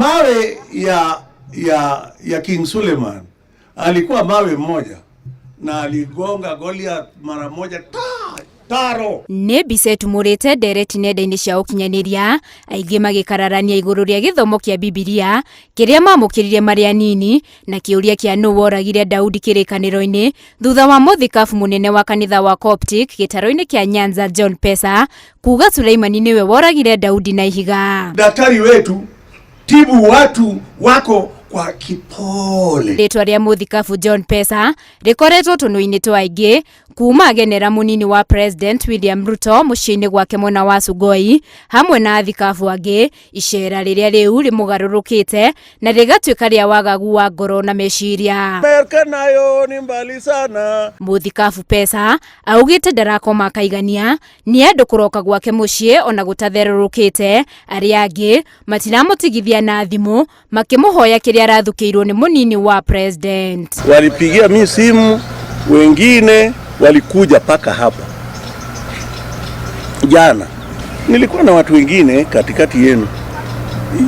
Mawe ya King Suleiman alikuwa mawe mmoja na aligonga Goliath mara moja taro. Nĩ mbica ĩtumũrĩte ndereti nenda-inĩ cia ũkinyanĩria, aingĩ magĩkararania igũrũ rĩa gĩthomo kĩa Bibilia kĩrĩa mamũkĩrire marĩ anini na kĩũria kĩa nũũ woragire Daudi kĩrĩkanĩro-inĩ thutha wa mũthikabu mũnene wa kanitha wa Coptic gĩtaro-inĩ kĩa Nyanza John Pesa kuuga Suleimani nĩwe woragire Daudi na ihiga. Daktari wetu, tibu watu wako kwa kipole. Rĩtwa rĩa mũthikabu John Pesa rĩkoretwo tũnũ-inĩ twa aingĩ kuma agenera munini wa President William Ruto mũciĩ-inĩ gwake mwena wa Sugoi hamwe na athikabu angĩ, icera rĩrĩa rĩu rĩmũgarũrũkĩte na rĩgatuĩka rĩa wagagu wa ngoro na meciria. Amerika nayo ni mbali sana. Mũthikabu Pesa augĩte ndarakoma akaigania nĩ andũ kũroka gwake mũciĩ ona gũtatherũrũkĩte, arĩa angĩ matiramũtigithia na thimũ makĩmũhoya kĩrĩa arathukĩirwo nĩ munini wa President. Walipigia mimi simu, wengine walikuja paka hapa. Jana nilikuwa na watu wengine katikati yenu.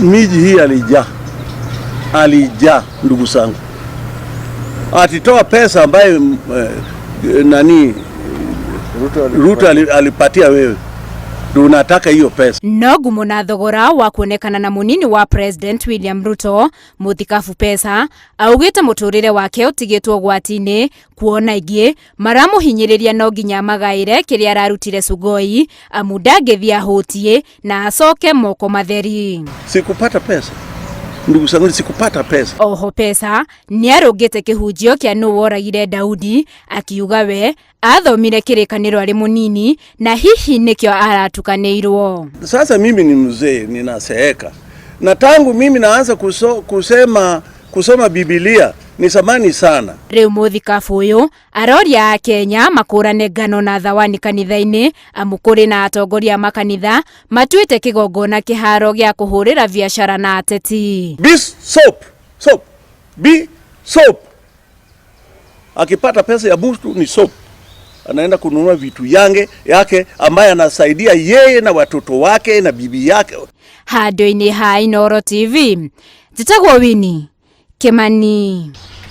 Miji hii alijaa ndugu zangu. Atitoa pesa ambaye Ruto alipatia wewe. Tunataka hiyo pesa. No ngumo na thogora wa kuonekana na munini wa President William Ruto, mũthikabu Pesa augĩte mũtũrĩre wake ũtigĩtwo gwati-inĩ, kuona aingĩ maramũhinyĩrĩria no nginya magaĩre kĩrĩa ararutire Sugoi amu ndangĩthiĩ ahũtie na acoke moko matheri. Sikupata pesa. Ndugu zangu, sikupata pesa. Oho Pesa nĩ arũngĩte kĩhunjio kĩa nũũ woragire Daudi akiuga we athomire kĩrĩkanĩro arĩ munini na hihi nĩkĩo aratukanĩirwo. Sasa mimi ni mzee, ninaseeka. Na tangu mimi naanza kusoma Biblia ni samani sana. Rĩu mũthikabu ũyũ aroria Kenya makũrane ngano na thawani kanitha-inĩ amu kũrĩ na atongoria makanitha matuĩte kĩgongona kĩharo gĩa kũhũrĩra biacara na ateti. Soap. Akipata pesa ya mtu ni soap. Anaenda kununua vitu yake ambaye anasaidia yeye na watoto wake na bibi yake. Handũ-inĩ ha Inooro TV, njĩtagwo Winnie Kimani.